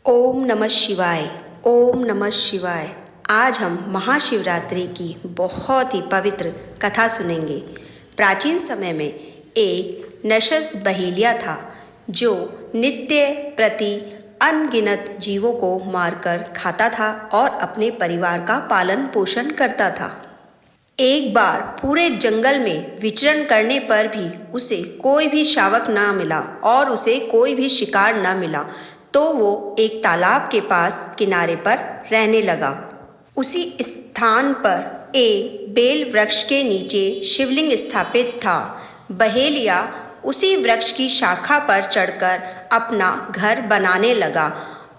ओम नमः शिवाय। ओम नमः शिवाय। आज हम महाशिवरात्रि की बहुत ही पवित्र कथा सुनेंगे। प्राचीन समय में एक नरक्षस बहेलिया था जो नित्य प्रति अनगिनत जीवों को मारकर खाता था और अपने परिवार का पालन पोषण करता था। एक बार पूरे जंगल में विचरण करने पर भी उसे कोई भी शावक न मिला और उसे कोई भी शिकार न मिला, तो वो एक तालाब के पास किनारे पर रहने लगा। उसी स्थान पर एक बेल वृक्ष के नीचे शिवलिंग स्थापित था। बहेलिया उसी वृक्ष की शाखा पर चढ़कर अपना घर बनाने लगा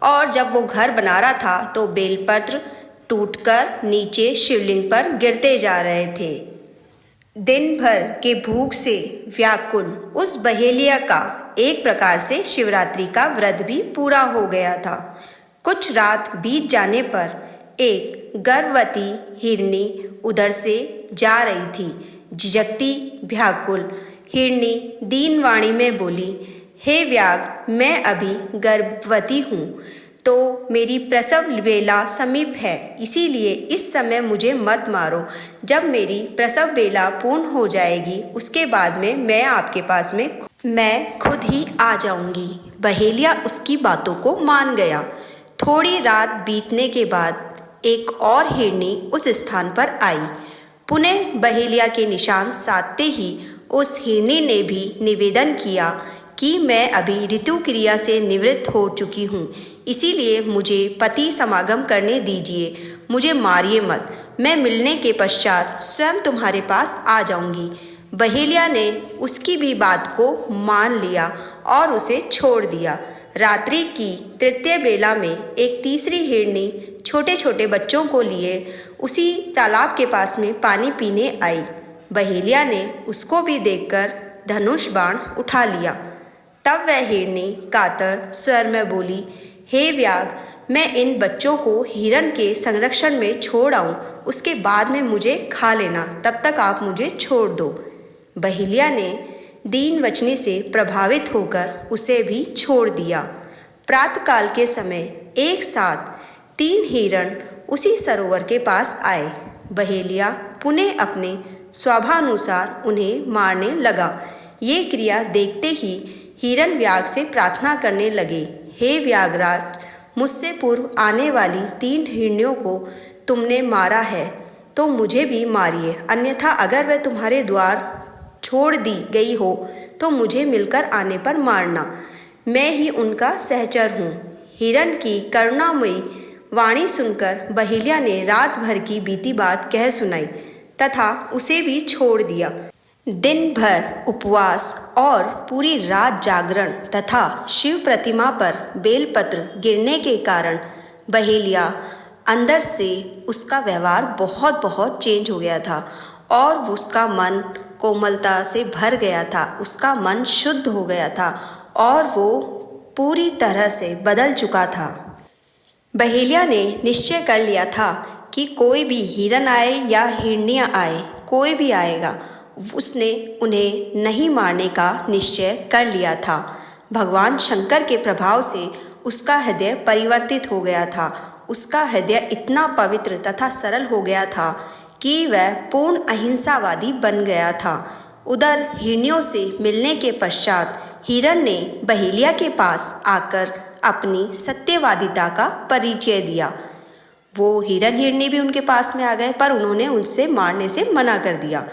और जब वो घर बना रहा था तो बेलपत्र टूटकर नीचे शिवलिंग पर गिरते जा रहे थे। दिन भर के भूख से व्याकुल उस बहेलिया का एक प्रकार से शिवरात्रि का व्रत भी पूरा हो गया था। कुछ रात बीत जाने पर एक गर्भवती हिरनी उधर से जा रही थी। झिझकती व्याकुल हिरनी दीन वाणी में बोली, हे व्याग, मैं अभी गर्भवती हूँ, तो मेरी प्रसव बेला समीप है, इसीलिए इस समय मुझे मत मारो। जब मेरी प्रसव बेला पूर्ण हो जाएगी उसके बाद में मैं आपके पास में मैं खुद ही आ जाऊंगी। बहेलिया उसकी बातों को मान गया। थोड़ी रात बीतने के बाद एक और हिरनी उस स्थान पर आई। पुनः बहेलिया के निशान साधते ही उस हिरनी ने भी निवेदन किया कि मैं अभी ऋतु क्रिया से निवृत्त हो चुकी हूँ, इसीलिए मुझे पति समागम करने दीजिए, मुझे मारिए मत, मैं मिलने के पश्चात स्वयं तुम्हारे पास आ जाऊंगी। बहेलिया ने उसकी भी बात को मान लिया और उसे छोड़ दिया। रात्रि की तृतीय बेला में एक तीसरी हिरनी छोटे छोटे बच्चों को लिए उसी तालाब के पास में पानी पीने आई। बहेलिया ने उसको भी देखकर धनुष बाण उठा लिया। तब वह हिरनी कातर स्वर में बोली, हे व्याग, मैं इन बच्चों को हिरण के संरक्षण में छोड़ आऊँ, उसके बाद में मुझे खा लेना, तब तक आप मुझे छोड़ दो। बहेलिया ने दीन वचने से प्रभावित होकर उसे भी छोड़ दिया। प्रातःकाल के समय एक साथ 3 हिरण उसी सरोवर के पास आए। बहेलिया पुनः अपने स्वभावानुसार उन्हें मारने लगा। ये क्रिया देखते ही हिरण व्याग से प्रार्थना करने लगे, हे व्यागराज, मुझसे पूर्व आने वाली 3 हिरनियों को तुमने मारा है तो मुझे भी मारिए, अन्यथा अगर वह तुम्हारे द्वार छोड़ दी गई हो तो मुझे मिलकर आने पर मारना, मैं ही उनका सहचर हूँ। हिरण की करुणामयी वाणी सुनकर बहेलिया ने रात भर की बीती बात कह सुनाई तथा उसे भी छोड़ दिया। दिन भर उपवास और पूरी रात जागरण तथा शिव प्रतिमा पर बेलपत्र गिरने के कारण बहेलिया अंदर से उसका व्यवहार बहुत चेंज हो गया था और उसका मन कोमलता से भर गया था, उसका मन शुद्ध हो गया था और वो पूरी तरह से बदल चुका था। बहेलिया ने निश्चय कर लिया था कि कोई भी हिरण आए या हिरनियाँ आए, कोई भी आएगा, उसने उन्हें नहीं मारने का निश्चय कर लिया था। भगवान शंकर के प्रभाव से उसका हृदय परिवर्तित हो गया था। उसका हृदय इतना पवित्र तथा सरल हो गया था कि वह पूर्ण अहिंसावादी बन गया था। उधर हिरनियों से मिलने के पश्चात हिरण ने बहेलिया के पास आकर अपनी सत्यवादिता का परिचय दिया। वो हिरण हिरनी भी उनके पास में आ गए, पर उन्होंने उनसे मारने से मना कर दिया।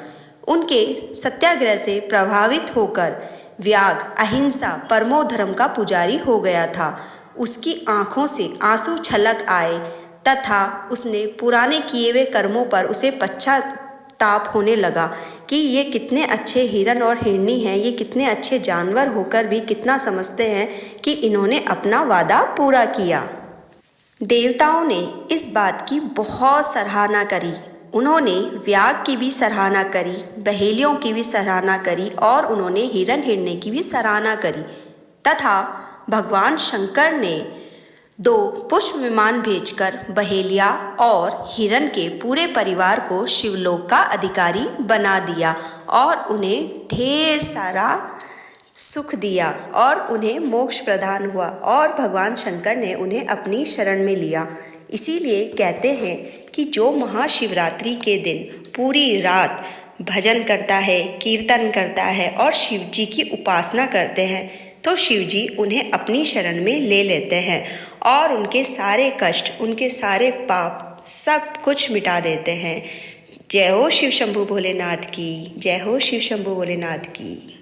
उनके सत्याग्रह से प्रभावित होकर व्याग अहिंसा परमो धर्म का पुजारी हो गया था। उसकी आँखों से आंसू छलक आए तथा उसने पुराने किए हुए कर्मों पर उसे पश्चाताप होने लगा कि ये कितने अच्छे हिरण और हिरनी हैं, ये कितने अच्छे जानवर होकर भी कितना समझते हैं कि इन्होंने अपना वादा पूरा किया। देवताओं ने इस बात की बहुत सराहना करी। उन्होंने व्याग की भी सराहना करी, बहेलियों की भी सराहना करी और उन्होंने हिरण हिरनी की भी सराहना करी तथा भगवान शंकर ने 2 पुष्प विमान भेजकर बहेलिया और हिरण के पूरे परिवार को शिवलोक का अधिकारी बना दिया और उन्हें ढेर सारा सुख दिया और उन्हें मोक्ष प्रदान हुआ और भगवान शंकर ने उन्हें अपनी शरण में लिया। इसीलिए कहते हैं कि जो महाशिवरात्रि के दिन पूरी रात भजन करता है, कीर्तन करता है और शिव जी की उपासना करते हैं तो शिव जी उन्हें अपनी शरण में ले लेते हैं और उनके सारे कष्ट, उनके सारे पाप सब कुछ मिटा देते हैं। जय हो शिव शंभू भोलेनाथ की, जय हो शिव शंभू भोलेनाथ की।